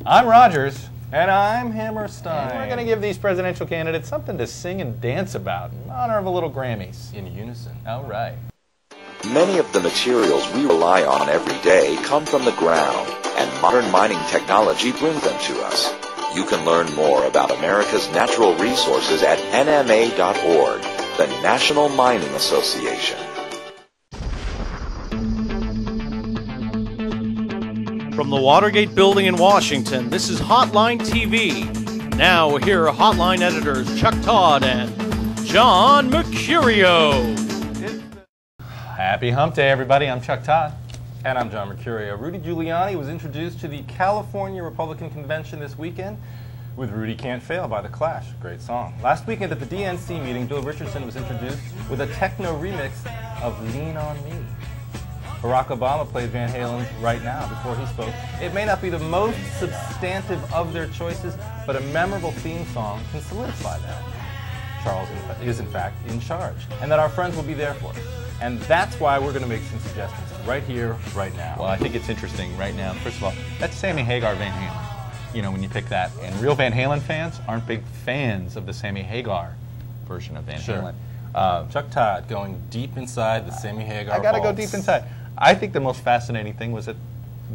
I'm Rogers. And I'm Hammerstein. And we're going to give these presidential candidates something to sing and dance about in honor of a little Grammys. In unison. All right. Many of the materials we rely on every day come from the ground, and modern mining technology brings them to us. You can learn more about America's natural resources at nma.org, the National Mining Association. From the Watergate Building in Washington, this is Hotline TV. Now here are Hotline editors Chuck Todd and John Mercurio. Happy Hump Day, everybody. I'm Chuck Todd. And I'm John Mercurio. Rudy Giuliani was introduced to the California Republican Convention this weekend with Rudy Can't Fail by The Clash. Great song. Last weekend at the DNC meeting, Bill Richardson was introduced with a techno remix of Lean On Me. Barack Obama played Van Halen's Right Now before he spoke. It may not be the most substantive of their choices, but a memorable theme song can solidify that. Charles is in fact in charge, and that our friends will be there for us. And that's why we're going to make some suggestions right here, right now. Well, I think it's interesting right now. First of all, that's Sammy Hagar Van Halen. You know, when you pick that. And real Van Halen fans aren't big fans of the Sammy Hagar version of Van Halen. Chuck Todd going deep inside the Sammy Hagar I got to go vaults. deep inside. I think the most fascinating thing was that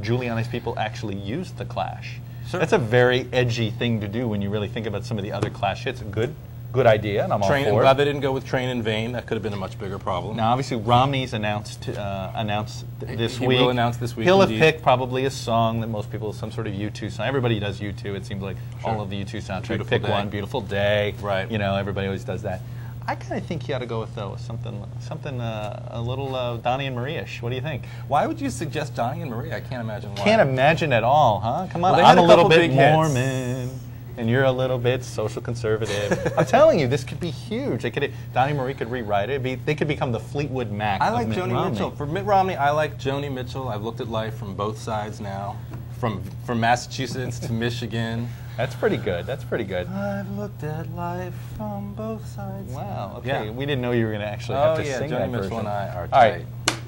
Giuliani's people actually used the Clash. Sure. That's a very edgy thing to do when you really think about some of the other Clash hits. Good idea, and I'm all for it. I'm glad they didn't go with Train in Vain. That could have been a much bigger problem. Now, obviously, Romney's announced this week. He will announce this week. He'll indeed. have picked probably a song that most people, some sort of U2 song. Everybody does U2. It seems like all of the U2 soundtracks. Beautiful Pick Day. one, Beautiful Day. Right. You know, everybody always does that. I kind of think you ought to go with something a little Donnie and Marie-ish. What do you think? Why would you suggest Donnie and Marie? I can't imagine why. Can't imagine at all, huh? Come on, Well, I'm a little couple bit big hits. Mormon, and you're a little bit social conservative. I'm telling you, this could be huge. Donnie and Marie could rewrite it. They could become the Fleetwood Mac. I like of Mitt Joni Romney. Mitchell. For Mitt Romney, I like Joni Mitchell. I've looked at life from both sides now, from Massachusetts to Michigan. That's pretty good. That's pretty good. I've looked at life from both sides. Wow. Okay. Yeah. We didn't know you were going to actually have to sing Joni that Mitchell version. and I are All tight. right.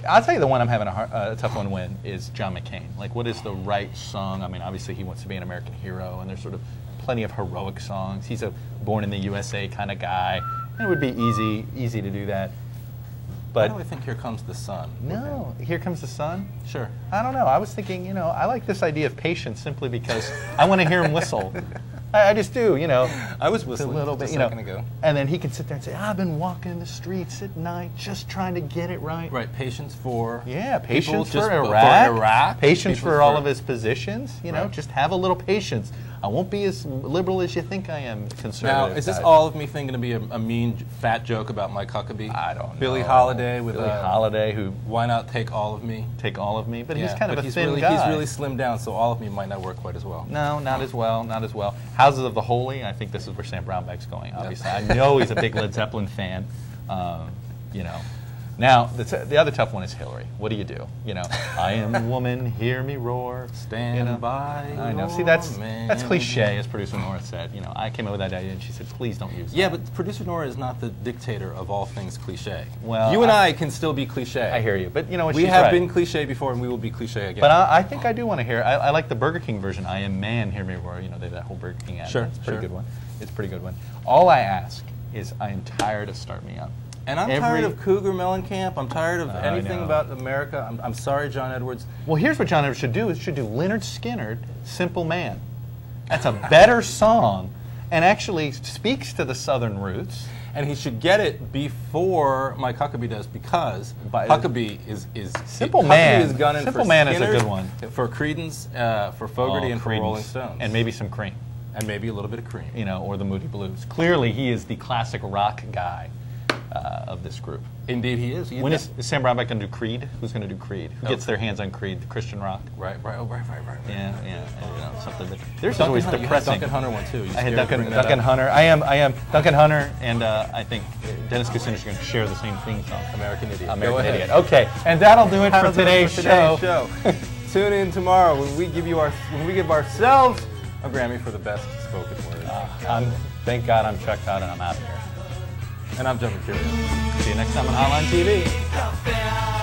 I'll tell you the one I'm having a tough one with is John McCain. Like, what is the right song? I mean, obviously he wants to be an American hero, and there's sort of plenty of heroic songs. He's a born in the USA kind of guy, and it would be easy to do that. But Why do I think Here Comes the Sun? no, Here Comes the Sun? Sure. I don't know. I was thinking, I like this idea of patience simply because I want to hear him whistle. I just do, I was whistling a little bit, just a second ago. And then he can sit there and say, I've been walking the streets at night just trying to get it right. Right, patience for... Yeah, patience just for Iraq. Patience patience for all of his positions. Right. Just have a little patience. I won't be as liberal as you think I am, conservative. Now, is this all of me thinking to be a mean, fat joke about Mike Huckabee? I don't know. Billie Holiday with Billie Holiday, who Why Not Take All of Me? take all of me, but he's Yeah, kind of but a thin guy. He's really slimmed down, so all of me might not work quite as well. No, not as well, not as well. Houses of the Holy, I think this is where Sam Brownback's going, obviously. I know he's a big Led Zeppelin fan, Now, the other tough one is Hillary. What do? I am a woman, hear me roar. Stand by I know. See, your that's man. cliche, as producer Nora said. I came up with that idea, and she said, please don't use Yeah, that. but producer Nora is not the dictator of all things cliche. Well, you and I can still be cliche. I hear you, but you know what? We she's have right. been cliche before, and we will be cliche again. But I think I do want to hear. I like the Burger King version. I am man, hear me roar. They have that whole Burger King ad. Sure, It's a pretty sure. good one. It's a pretty good one. All I ask is, I am tired of Start Me Up. And I'm tired of Cougar Mellencamp. I'm tired of anything know. about America. I'm sorry, John Edwards. Well, here's what John Edwards should do. Should do Lynyrd Skynyrd, Simple Man. That's a better song, and actually speaks to the Southern roots. And he should get it before Mike Huckabee does, because Huckabee is Simple Man. Huckabee is gunning Simple for Man is a Skynyrd, good one. For Creedence, for Fogerty, and for Creedence. Rolling Stones, And maybe some Cream. and maybe a little bit of Cream. Or the Moody Blues. Clearly, he is the classic rock guy of this group. Indeed, he is. When is Sam Brownback going to do Creed? Who's going to do Creed? Who gets their hands on Creed? The Christian rock? Right. Yeah. Something that, there's Duncan always Hunter, you had depressing. Duncan Hunter one too. You I had scared to bring that Duncan up? Hunter. I am Duncan Hunter, and I think Dennis Kucinich is going to share the same theme song. American Idiot. Go American ahead. Idiot. Okay, and that'll do it for today's show. Tune in tomorrow when we give ourselves a Grammy for the best spoken word. Thank God I'm Chuck Todd and I'm out of here. And I'm John Mercurio. See you next time on Hotline TV.